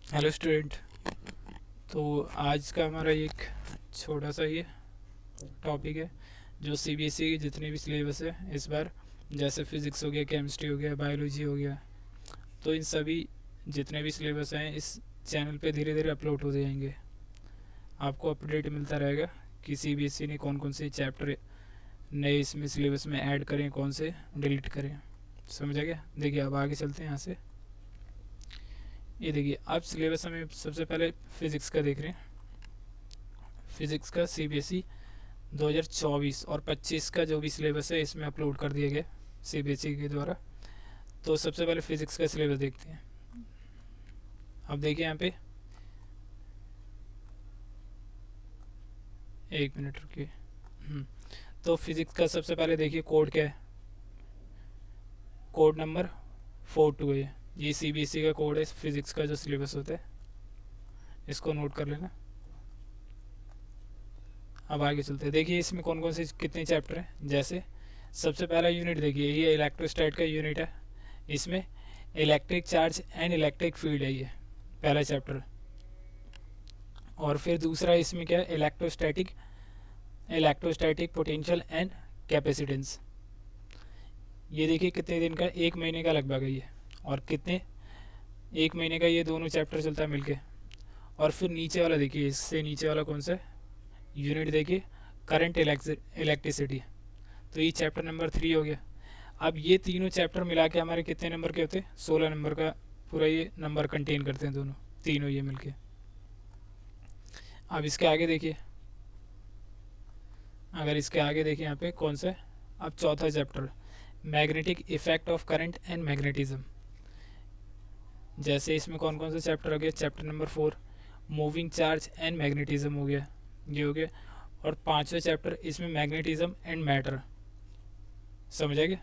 Hello student. तो आज का हमारा एक छोटा सा ये टॉपिक है जो सीबीएसई के जितने भी सिलेबस है इस बार, जैसे फिज़िक्स हो गया, केमिस्ट्री हो गया, बायोलॉजी हो गया, तो इन सभी जितने भी सिलेबस हैं इस चैनल पे धीरे धीरे अपलोड हो जाएंगे। आपको अपडेट मिलता रहेगा कि सीबीएसई ने कौन कौन से चैप्टर नए इसमें सिलेबस में ऐड करें, कौन से डिलीट करें। समझ आ गया? देखिए अब आगे चलते हैं यहाँ से। ये देखिए अब सिलेबस हमें सबसे पहले फ़िज़िक्स का देख रहे हैं। फ़िज़िक्स का सीबीएसई 2024 और 25 का जो भी सिलेबस है इसमें अपलोड कर दिया गया सीबीएसई के द्वारा। तो सबसे पहले फ़िज़िक्स का सिलेबस देखते हैं। अब देखिए यहाँ पे, एक मिनट रुकिए। तो फिज़िक्स का सबसे पहले देखिए कोड क्या है। कोड नंबर 42 है। ये सीबीएसई का कोड है फिज़िक्स का जो सिलेबस होता है, इसको नोट कर लेना। अब आगे चलते हैं। देखिए इसमें कौन कौन से कितने चैप्टर हैं। जैसे सबसे पहला यूनिट देखिए, ये इलेक्ट्रोस्टैट का यूनिट है। इसमें electric charge and electric field है, ये पहला चैप्टर। और फिर दूसरा इसमें क्या है, electrostatic electrostatic potential and capacitance. ये देखिए कितने दिन का, एक महीने का लगभग है ये। और कितने, एक महीने का ये दोनों चैप्टर चलता है मिलके। और फिर नीचे वाला देखिए, इससे नीचे वाला कौन सा यूनिट देखिए, करंट इलेक्ट्रिसिटी। तो ये चैप्टर नंबर 3 हो गया। अब ये तीनों चैप्टर मिला के हमारे कितने नंबर के होते हैं, 16 नंबर का पूरा ये नंबर कंटेन करते हैं दोनों, तीनों ये मिलके। अब इसके आगे देखिए, अगर इसके आगे देखिए यहाँ पे कौन सा है, अब चौथा chapter, magnetic effect of current and magnetism. जैसे इसमें कौन कौन सा चैप्टर हो गया, chapter number 4 moving charge and magnetism हो गया, ये हो गया। और पांचवा चैप्टर इसमें मैग्नेटिज्म एंड मैटर। समझ आ गया?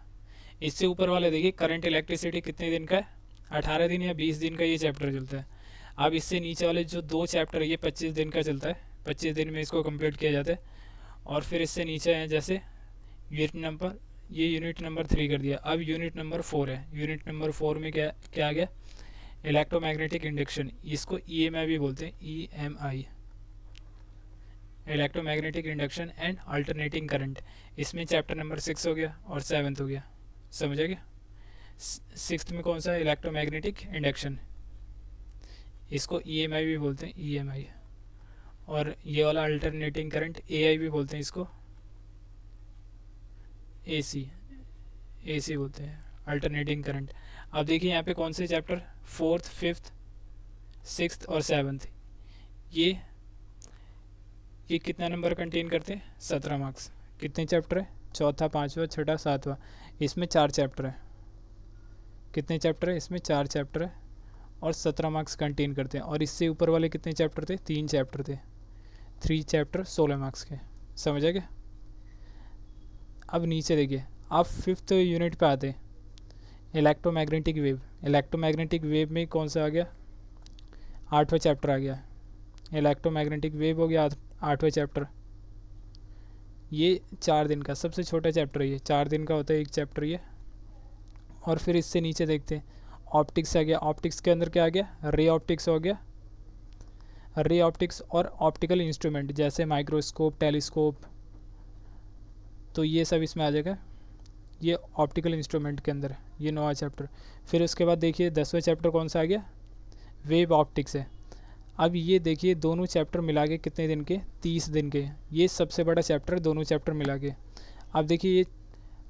इससे ऊपर वाले देखिए करंट इलेक्ट्रिसिटी कितने दिन का है, 18 दिन या 20 दिन का ये चैप्टर चलता है। अब इससे नीचे वाले जो दो चैप्टर है ये 25 दिन का चलता है, 25 दिन में इसको कंप्लीट किया जाता है। और फिर इससे नीचे है जैसे यूनिट नंबर, ये यूनिट नंबर 3 कर दिया। अब यूनिट नंबर 4 है। यूनिट नंबर 4 में क्या क्या आ गया, इलेक्ट्रोमैग्नेटिक इंडक्शन, इसको ईएमआई भी बोलते हैं, EMI, electromagnetic induction and alternating current. इसमें चैप्टर नंबर 6 हो गया और 7th हो गया। समझ आ गया? 6th में कौन सा है, इलेक्ट्रोमैग्नेटिक इंडक्शन, इसको ईएमआई भी बोलते हैं, ईएमआई। और ये वाला अल्टरनेटिंग करंट एआई भी बोलते हैं इसको, एसी, एसी बोलते हैं, अल्टरनेटिंग करंट। अब देखिए यहाँ पे कौन से चैप्टर, 4th 5th 6th और 7th, ये ये कितना नंबर कंटेन करते हैं, 17 मार्क्स। कितने चैप्टर है, चौथा, पांचवा, छठा, सातवां। इसमें 4 चैप्टर है। कितने चैप्टर है, इसमें 4 चैप्टर है और 17 मार्क्स कंटेन करते हैं। और इससे ऊपर वाले कितने चैप्टर थे, 3 चैप्टर थे, 3 चैप्टर 16 मार्क्स के। समझ आ गया? अब नीचे देखिए, आप 5th यूनिट पे आते हैं, इलेक्ट्रोमैग्नेटिक वेव। इलेक्ट्रोमैग्नेटिक वेव में कौन सा आ गया, 8वां चैप्टर आ गया, इलेक्ट्रोमैग्नेटिक वेव हो गया 8वां चैप्टर। ये 4 दिन का सबसे छोटा चैप्टर है, ये 4 दिन का होता है एक चैप्टर ये। और फिर इससे नीचे देखते हैं, ऑप्टिक्स आ गया। ऑप्टिक्स के अंदर क्या आ गया, रे ऑप्टिक्स हो गया, रे ऑप्टिक्स और ऑप्टिकल इंस्ट्रूमेंट जैसे माइक्रोस्कोप, टेलीस्कोप, तो ये सब इसमें आ जाएगा, ये ऑप्टिकल इंस्ट्रूमेंट के अंदर, ये 9वां चैप्टर। फिर उसके बाद देखिए 10वां चैप्टर कौन सा आ गया, वेव ऑप्टिक्स है। अब ये देखिए दोनों चैप्टर मिला के कितने दिन के, 30 दिन के। ये सबसे बड़ा चैप्टर दोनों चैप्टर मिला के। अब देखिए ये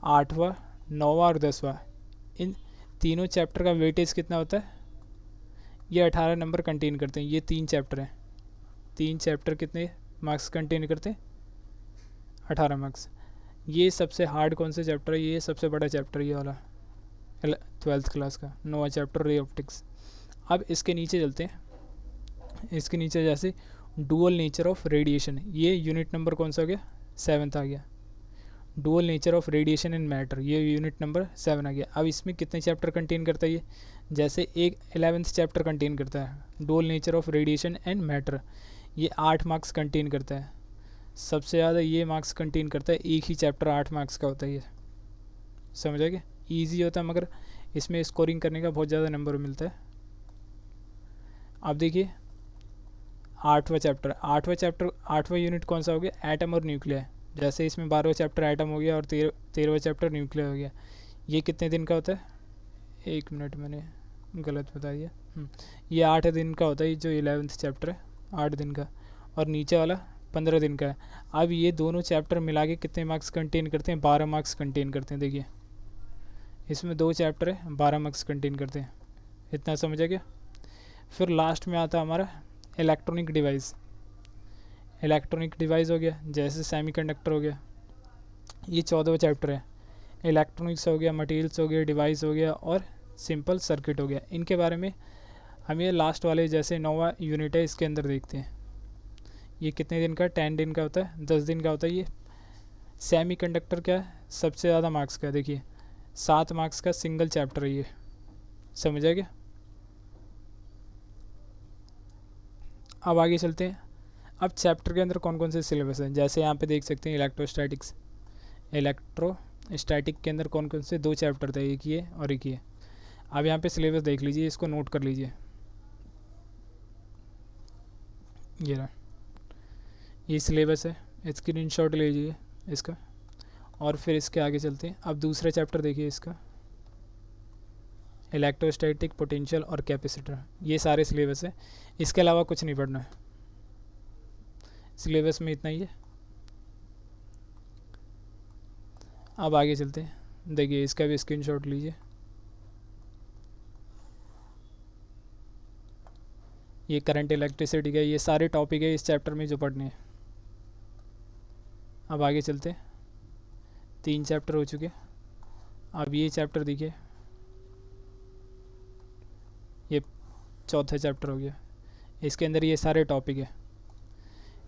8वां, 9वां और 10वां, इन तीनों चैप्टर का वेटेज कितना होता है, ये 18 नंबर कंटेन करते हैं। ये 3 चैप्टर हैं, 3 चैप्टर कितने मार्क्स कंटेन करते हैं, 18 मार्क्स। ये सबसे हार्ड कौन सा चैप्टर है, ये सबसे बड़ा चैप्टर ये वाला, 12th क्लास का 9वां चैप्टर रे ऑप्टिक्स। अब इसके नीचे चलते हैं, इसके नीचे जैसे डुअल नेचर ऑफ रेडिएशन, ये यूनिट नंबर कौन सा हो गया, 7th आ गया। Dual nature of radiation in matter, ये यूनिट नंबर 7 आ गया। अब इसमें कितने चैप्टर कंटेन करता है ये, जैसे एक 11th चैप्टर कंटेन करता है dual nature of radiation and matter, ये 8 मार्क्स कंटेन करता है। सबसे ज़्यादा ये मार्क्स कंटेन करता है, एक ही चैप्टर 8 मार्क्स का होता है ये। समझ आ गया? ईजी होता है मगर इसमें स्कोरिंग करने का बहुत ज़्यादा नंबर मिलता है। अब देखिए आठवां यूनिट कौन सा हो गया, एटम और न्यूक्लियर। जैसे इसमें 12वां चैप्टर एटम हो गया और 13वां चैप्टर न्यूक्लियर हो गया। ये कितने दिन का होता है, 1 मिनट मैंने गलत बता दिया। ये 8 दिन का होता है, जो 11th चैप्टर है 8 दिन का, और नीचे वाला 15 दिन का है। अब ये दोनों चैप्टर मिला के कितने मार्क्स कंटेन करते हैं, 12 मार्क्स कंटेन करते हैं। देखिए इसमें 2 चैप्टर है, 12 मार्क्स कंटेन करते हैं। इतना समझा क्या। फिर लास्ट में आता है हमारा इलेक्ट्रॉनिक डिवाइस। इलेक्ट्रॉनिक डिवाइस हो गया, जैसे सेमीकंडक्टर हो गया, ये 14वां चैप्टर है। इलेक्ट्रॉनिक्स हो गया, मटेरियल्स हो गया, डिवाइस हो गया और सिंपल सर्किट हो गया। इनके बारे में हम ये लास्ट वाले जैसे 9वां यूनिट है इसके अंदर देखते हैं। ये कितने दिन का, 10 दिन का होता है, 10 दिन का होता है। ये सेमीकंडक्टर क्या है, सबसे ज़्यादा मार्क्स का है। देखिए 7 मार्क्स का सिंगल चैप्टर है ये, समझा क्या। अब आगे चलते हैं। अब चैप्टर के अंदर कौन कौन से सिलेबस हैं, जैसे यहाँ पे देख सकते हैं इलेक्ट्रोस्टैटिक्स। इलेक्ट्रोस्टैटिक के अंदर कौन कौन से 2 चैप्टर थे, एक ये और एक ये। अब यहाँ पे सिलेबस देख लीजिए, इसको नोट कर लीजिए। ये रहा, ये सिलेबस है, स्क्रीनशॉट ले लीजिए इसका। और फिर इसके आगे चलते हैं। अब दूसरा चैप्टर देखिए इसका, इलेक्ट्रोस्टैटिक, पोटेंशियल और कैपेसिटर। ये सारे सिलेबस है, इसके अलावा कुछ नहीं पढ़ना है, सिलेबस में इतना ही है। अब आगे चलते हैं, देखिए इसका भी स्क्रीनशॉट लीजिए। ये करंट इलेक्ट्रिसिटी का, ये सारे टॉपिक है इस चैप्टर में जो पढ़ने हैं। अब आगे चलते हैं, 3 चैप्टर हो चुके। अब ये चैप्टर देखिए, ये चौथा चैप्टर हो गया। इसके अंदर ये सारे टॉपिक है।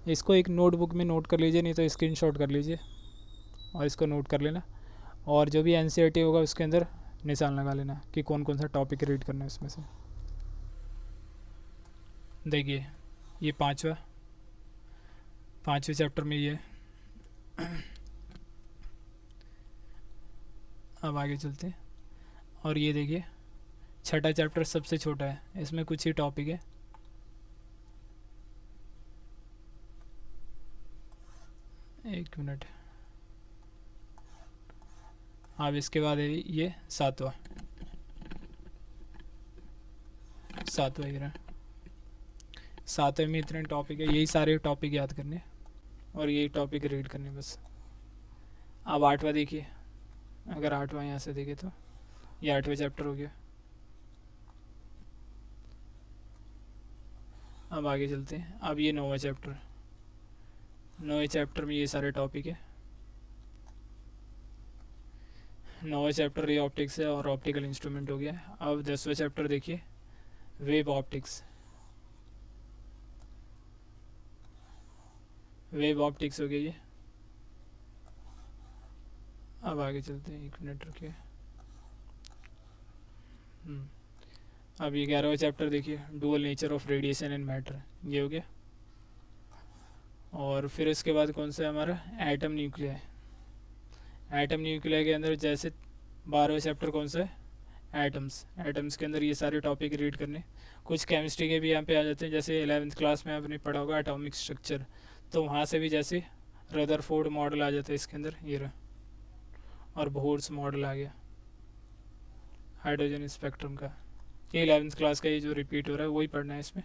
इसको एक नोटबुक में नोट कर लीजिए, नहीं तो स्क्रीनशॉट कर लीजिए और इसको नोट कर लेना। और जो भी एनसीईआरटी होगा उसके अंदर निशान लगा लेना कि कौन कौन सा टॉपिक रीड करना है इसमें से। देखिए ये पाँचवें चैप्टर में ये। अब आगे चलते हैं, और ये देखिए छठा चैप्टर सबसे छोटा है, इसमें कुछ ही टॉपिक है। एक मिनट। अब इसके बाद है ये सातवां गिरा। 7वें में इतने टॉपिक है, यही सारे टॉपिक याद करने और यही टॉपिक रीड करने बस। अब 8वां देखिए, अगर 8वां यहाँ से देखे तो ये 8वां चैप्टर हो गया। अब आगे चलते हैं। अब ये 9वां चैप्टर, 9वें चैप्टर में ये सारे टॉपिक है। 9वां चैप्टर रे ऑप्टिक्स है और ऑप्टिकल इंस्ट्रूमेंट हो गया। अब 10वां चैप्टर देखिए, वेव ऑप्टिक्स हो गया ये। अब आगे चलते हैं, 1 मिनट रुकिए। अब ये 11वां चैप्टर देखिए, dual nature of radiation and matter, ये हो गया। और फिर इसके बाद कौन सा है हमारा, एटम न्यूक्लियर। एटम न्यूक्लियर के अंदर जैसे 12वां चैप्टर कौन सा है, एटम्स के अंदर ये सारे टॉपिक रीड करने। कुछ केमिस्ट्री के भी यहाँ पे आ जाते हैं, जैसे 11th क्लास में आपने पढ़ा होगा एटॉमिक स्ट्रक्चर, तो वहाँ से भी जैसे रदरफोर्ड मॉडल आ जाता है इसके अंदर, ये रहा। और बोहर्स मॉडल आ गया हाइड्रोजन स्पेक्ट्रम का। ये 11th क्लास का ये जो रिपीट हो रहा है वही पढ़ना है इसमें।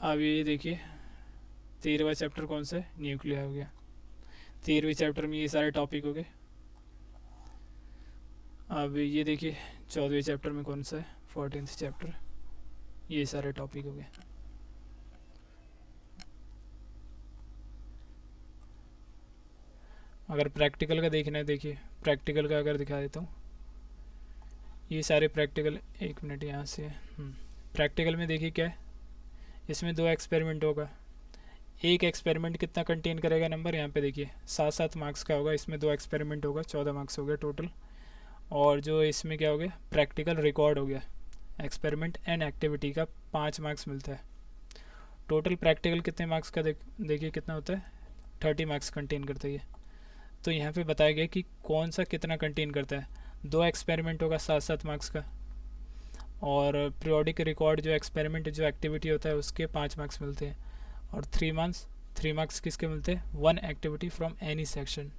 अब ये देखिए 13वां चैप्टर कौन सा है, न्यूक्लियर हो गया। 13वें चैप्टर में ये सारे टॉपिक हो गए। अब ये देखिए 14वें चैप्टर में कौन सा है, 14th चैप्टर, ये सारे टॉपिक हो गए। अगर प्रैक्टिकल का देखना है, देखिए प्रैक्टिकल का अगर दिखा देता हूँ, ये सारे प्रैक्टिकल, 1 मिनट यहाँ से। प्रैक्टिकल में देखिए क्या है, इसमें 2 एक्सपेरिमेंट होगा। एक एक्सपेरिमेंट कितना कंटेन करेगा नंबर, यहाँ पे देखिए 7 मार्क्स का होगा। इसमें 2 एक्सपेरिमेंट होगा, 14 मार्क्स हो गया टोटल। और जो इसमें क्या हो गया, प्रैक्टिकल रिकॉर्ड हो गया, एक्सपेरिमेंट एंड एक्टिविटी का 5 मार्क्स मिलता है। टोटल प्रैक्टिकल कितने मार्क्स का देखिए कितना होता है, 30 मार्क्स कंटेन करता है ये। तो यहाँ पे बताया गया कि कौन सा कितना कंटेन करता है। 2 एक्सपेरिमेंट होगा 7-7 मार्क्स का, और पीरियोडिक रिकॉर्ड जो एक्सपेरिमेंट जो एक्टिविटी होता है उसके 5 मार्क्स मिलते हैं, और 3 मार्क्स किसके मिलते हैं, 1 एक्टिविटी फ्रॉम एनी सेक्शन,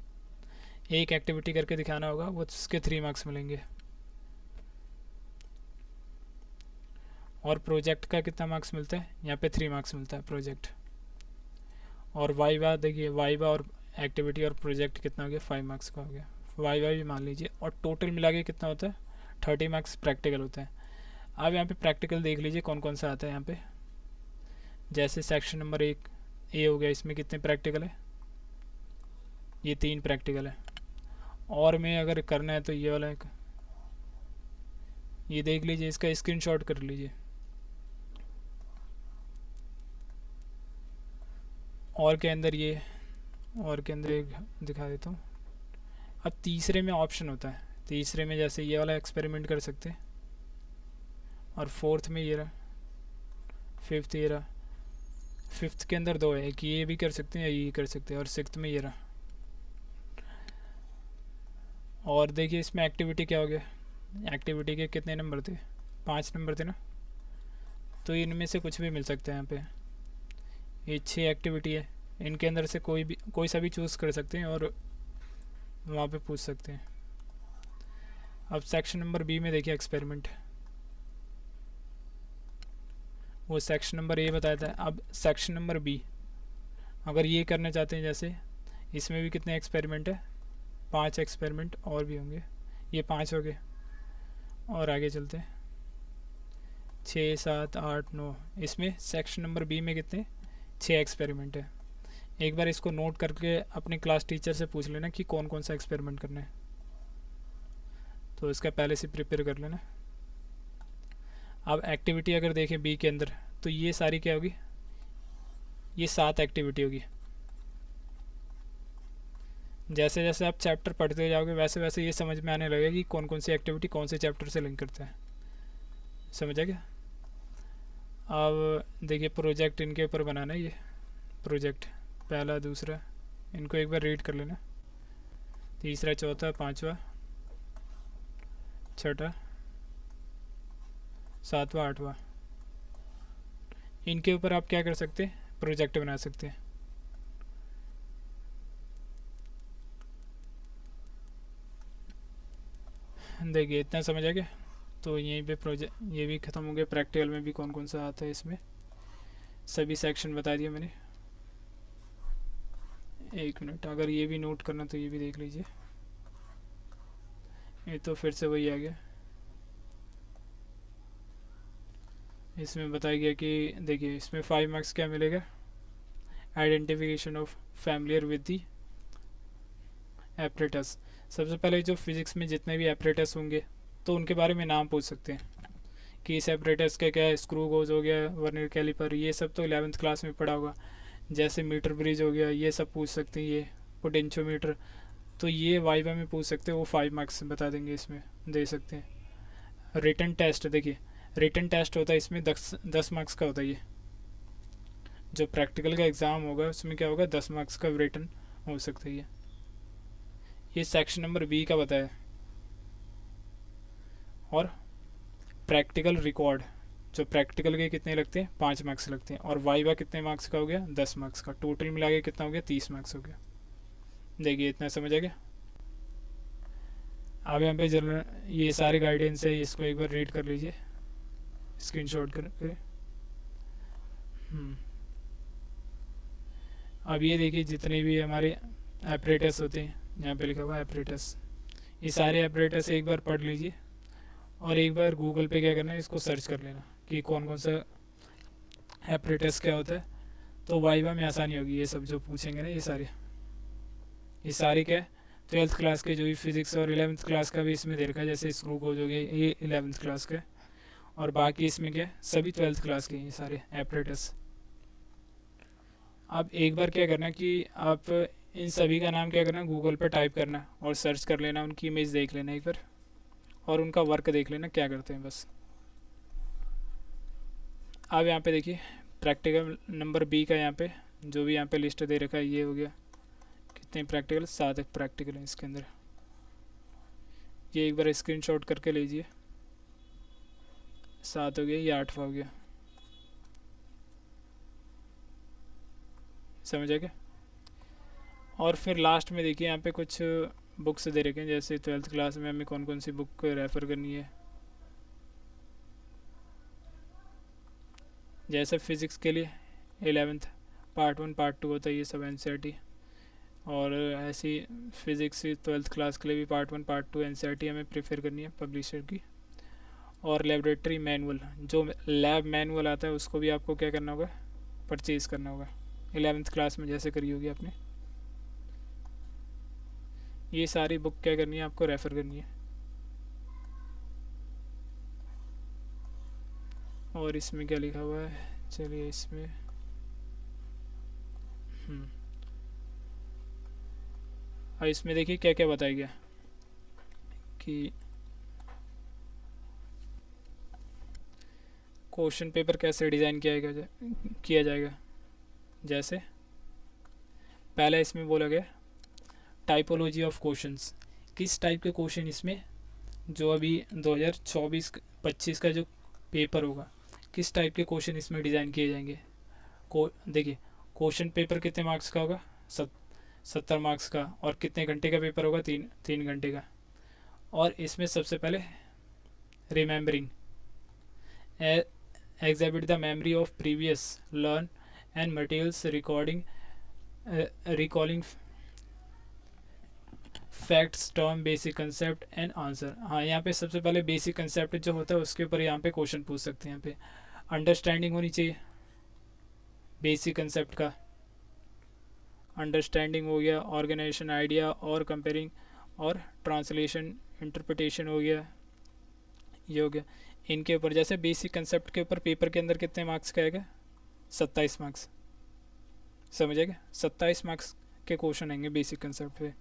एक एक्टिविटी करके दिखाना होगा वो उसके 3 मार्क्स मिलेंगे। और प्रोजेक्ट का कितना मार्क्स मिलता है, यहाँ पे 3 मार्क्स मिलता है प्रोजेक्ट। और वाइवा देखिए, वाइवा और एक्टिविटी और प्रोजेक्ट कितना हो गया, 5 मार्क्स का हो गया, वाइवा भी मान लीजिए, और टोटल मिला के कितना होता है, 30 मार्क्स प्रैक्टिकल होता है। अब यहाँ पे प्रैक्टिकल देख लीजिए कौन कौन सा आता है यहाँ पे। जैसे सेक्शन नंबर 1 ए हो गया, इसमें कितने प्रैक्टिकल है, ये 3 प्रैक्टिकल है। और में अगर करना है तो ये वाला एक, ये देख लीजिए, इसका स्क्रीनशॉट कर लीजिए। और के अंदर ये, और के अंदर एक दिखा देता हूँ। अब तीसरे में ऑप्शन होता है, तीसरे में जैसे ये वाला एक्सपेरिमेंट कर सकते हैं, और फोर्थ में ये रहा, फिफ्थ ये रहा, फिफ्थ के अंदर 2 है, एक ये भी कर सकते हैं या ये कर सकते हैं, और सिक्स्थ में ये रहा। और देखिए इसमें एक्टिविटी क्या हो गया, एक्टिविटी के कितने नंबर थे, 5 नंबर थे ना, तो इनमें से कुछ भी मिल सकता है। यहाँ पे ये 6 एक्टिविटी है, इनके अंदर से कोई सा भी चूज़ कर सकते हैं और वहाँ पे पूछ सकते हैं। अब सेक्शन नंबर बी में देखिए एक्सपेरिमेंट, वो सेक्शन नंबर ए बताया था। अब सेक्शन नंबर बी अगर ये करना चाहते हैं, जैसे इसमें भी कितने एक्सपेरिमेंट है, 5 एक्सपेरिमेंट और भी होंगे, ये 5 हो गए, और आगे चलते हैं 6, 7, 8, 9, इसमें सेक्शन नंबर बी में कितने, 6 एक्सपेरिमेंट है। एक बार इसको नोट करके अपने क्लास टीचर से पूछ लेना कि कौन कौन सा एक्सपेरिमेंट करना है, तो इसका पहले से प्रिपेयर कर लेना। अब एक्टिविटी अगर देखें बी के अंदर, तो ये सारी क्या होगी, ये 7 एक्टिविटी होगी। जैसे जैसे आप चैप्टर पढ़ते जाओगे वैसे वैसे ये समझ में आने लगेगा कि कौन कौन सी एक्टिविटी कौन से चैप्टर से लिंक करता है, समझ आ गया। अब देखिए प्रोजेक्ट इनके ऊपर बनाना है, ये प्रोजेक्ट पहला दूसरा, इनको एक बार रीड कर लेना, तीसरा चौथा पांचवा छठा सातवां आठवां, इनके ऊपर आप क्या कर सकते हैं, प्रोजेक्ट बना सकते हैं। देखिए इतना समझ आ गया, तो यहीं पे प्रोजेक्ट ये भी ख़त्म हो गया। प्रैक्टिकल में भी कौन कौन सा आता है, इसमें सभी सेक्शन बता दिया मैंने। एक मिनट, अगर ये भी नोट करना तो ये भी देख लीजिए, ये तो फिर से वही आ गया। इसमें बताया गया कि देखिए इसमें 5 मार्क्स क्या मिलेगा, identification of familiar with the apparatus. सबसे पहले जो फिजिक्स में जितने भी एपरेटस होंगे तो उनके बारे में नाम पूछ सकते हैं कि इस एपरेटस का क्या है, स्क्रू गोज हो गया, वर्नियर कैलिपर, ये सब तो 11th क्लास में पढ़ा होगा। जैसे मीटर ब्रिज हो गया, ये सब पूछ सकते हैं, ये पोटेंशियोमीटर, तो ये वाइवा में पूछ सकते हैं, वो 5 मार्क्स बता देंगे, इसमें दे सकते हैं। रिटन टेस्ट, देखिए रिटन टेस्ट होता है इसमें 10 मार्क्स का होता है। ये जो प्रैक्टिकल का एग्ज़ाम होगा उसमें क्या होगा, 10 मार्क्स का रिटन हो सकता है। ये सेक्शन नंबर बी का बताया। और प्रैक्टिकल रिकॉर्ड, जो प्रैक्टिकल के कितने लगते हैं, 5 मार्क्स लगते हैं, और वाइवा कितने मार्क्स का हो गया, 10 मार्क्स का, टोटल मिला के कितना हो गया, 30 मार्क्स हो गया। देखिए इतना समझ आ गया। अब यहाँ पे जनरल ये सारे गाइडेंस है, इसको एक बार रीड कर लीजिए स्क्रीनशॉट करके। अब ये देखिए जितने भी हमारे एपरेटस होते हैं, यहाँ पे लिखा हुआ है एपरेटस, ये सारे एपरेटस एक बार पढ़ लीजिए, और एक बार गूगल पे क्या करना है, इसको सर्च कर लेना कि कौन कौन सा एपरेटस क्या होता है, तो वाइवा में आसानी होगी। ये सब जो पूछेंगे ना, ये सारे क्या है, 12th क्लास के जो भी फिजिक्स, और 11th क्लास का भी इसमें दे रखा है, जैसे स्क्रू गोज हो गया, ये 11th क्लास का, और बाकी इसमें क्या है, सभी 12th क्लास के ये सारे एपरेटस। अब एक बार क्या करना कि आप इन सभी का नाम क्या करना, गूगल पर टाइप करना और सर्च कर लेना, उनकी इमेज देख लेना एक बार, और उनका वर्क देख लेना क्या करते हैं बस। अब यहाँ पे देखिए प्रैक्टिकल नंबर बी का, यहाँ पे जो भी यहाँ पे लिस्ट दे रखा है, ये हो गया कितने प्रैक्टिकल, 7 प्रैक्टिकल हैं इसके अंदर। ये एक बार स्क्रीनशॉट करके लीजिए। 7 हो गया, ये 8वां हो गया। समझ आ गया। और फिर लास्ट में देखिए यहाँ पे कुछ बुक्स दे रखे हैं, जैसे 12th क्लास में हमें कौन कौन सी बुक रेफ़र करनी है। जैसे फिज़िक्स के लिए 11th पार्ट 1 पार्ट 2 होता है, ये सब एनसीईआरटी। और ऐसी फिज़िक्स 12th क्लास के लिए भी पार्ट 1 पार्ट 2 एनसीईआरटी हमें प्रेफर करनी है पब्लिशर की। और लेबोरेटरी मैनुअल, जो लैब मैनुअल आता है उसको भी आपको क्या करना होगा, परचेज़ करना होगा 11th क्लास में जैसे करी होगी आपने। ये सारी बुक क्या करनी है आपको, रेफ़र करनी है। और इसमें क्या लिखा हुआ है, चलिए इसमें और इसमें देखिए क्या क्या बताया गया कि क्वेश्चन पेपर कैसे डिज़ाइन किया जाएगा। जैसे पहला इसमें बोला गया टाइपोलॉजी ऑफ क्वेश्चंस, किस टाइप के क्वेश्चन इसमें जो अभी 2024-25 का जो पेपर होगा, किस टाइप के क्वेश्चन इसमें डिज़ाइन किए जाएंगे। देखिए क्वेश्चन पेपर कितने मार्क्स का होगा, 70 मार्क्स का। और कितने घंटे का पेपर होगा, 3 घंटे का। और इसमें सबसे पहले remembering, exhibit the memory of previous learn and materials, recalling facts, term, basic concept and answer. हाँ, यहाँ पे सबसे पहले बेसिक कंसेप्ट जो होता है उसके ऊपर यहाँ पे क्वेश्चन पूछ सकते हैं। यहाँ पे अंडरस्टैंडिंग होनी चाहिए बेसिक कंसेप्ट का, अंडरस्टैंडिंग हो गया, ऑर्गेनाइजेशन, आइडिया और कंपेयरिंग, और ट्रांसलेशन, इंटरप्रिटेशन हो गया, ये हो गया। इनके ऊपर जैसे बेसिक कंसेप्ट के ऊपर पेपर के अंदर कितने मार्क्स का आएगा, 27 मार्क्स। समझेगा, 27 मार्क्स के क्वेश्चन आएंगे बेसिक कंसेप्ट पे।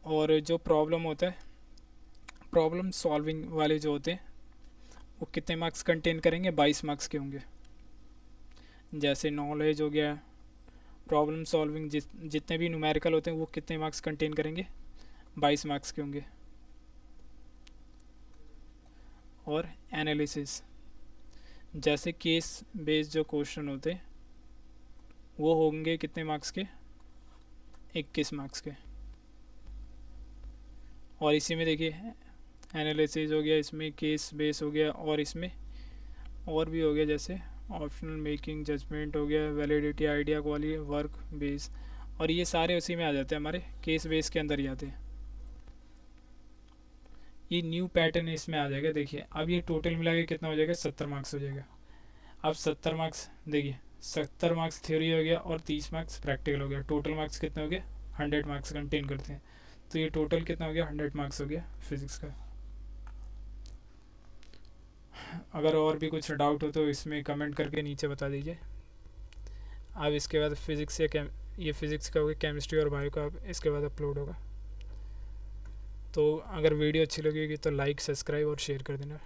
और जो प्रॉब्लम होता है, प्रॉब्लम सॉल्विंग वाले जो होते हैं वो कितने मार्क्स कंटेन करेंगे, 22 मार्क्स के होंगे। जैसे नॉलेज हो गया, प्रॉब्लम सॉल्विंग, जितने भी न्यूमेरिकल होते हैं वो कितने मार्क्स कंटेन करेंगे, 22 मार्क्स के होंगे। और एनालिसिस, जैसे केस बेस्ड जो क्वेश्चन होते हैं वो होंगे कितने मार्क्स के, 21 मार्क्स के। और इसी में देखिए एनालिसिस हो गया, इसमें केस बेस हो गया, और इसमें और भी हो गया जैसे ऑप्शनल मेकिंग, जजमेंट हो गया, validity, idea, quality, work base. और ये सारे उसी में आ जाते हैं, हमारे केस बेस के अंदर ही आते हैं। ये न्यू पैटर्न इसमें आ जाएगा। देखिए अब ये टोटल मिला के कितना हो जाएगा, 70 मार्क्स हो जाएगा। अब 70 मार्क्स देखिए, 70 मार्क्स थ्योरी हो गया और 30 मार्क्स प्रैक्टिकल हो गया। टोटल मार्क्स कितने हो गए, 100 मार्क्स कंटेन करते हैं। तो ये टोटल कितना हो गया, 100 मार्क्स हो गया फिजिक्स का। अगर और भी कुछ डाउट हो तो इसमें कमेंट करके नीचे बता दीजिए। अब इसके बाद फिज़िक्स या ये फिज़िक्स का होगा, केमिस्ट्री और बायो का इसके बाद अपलोड होगा। तो अगर वीडियो अच्छी लगेगी तो लाइक, सब्सक्राइब और शेयर कर देना।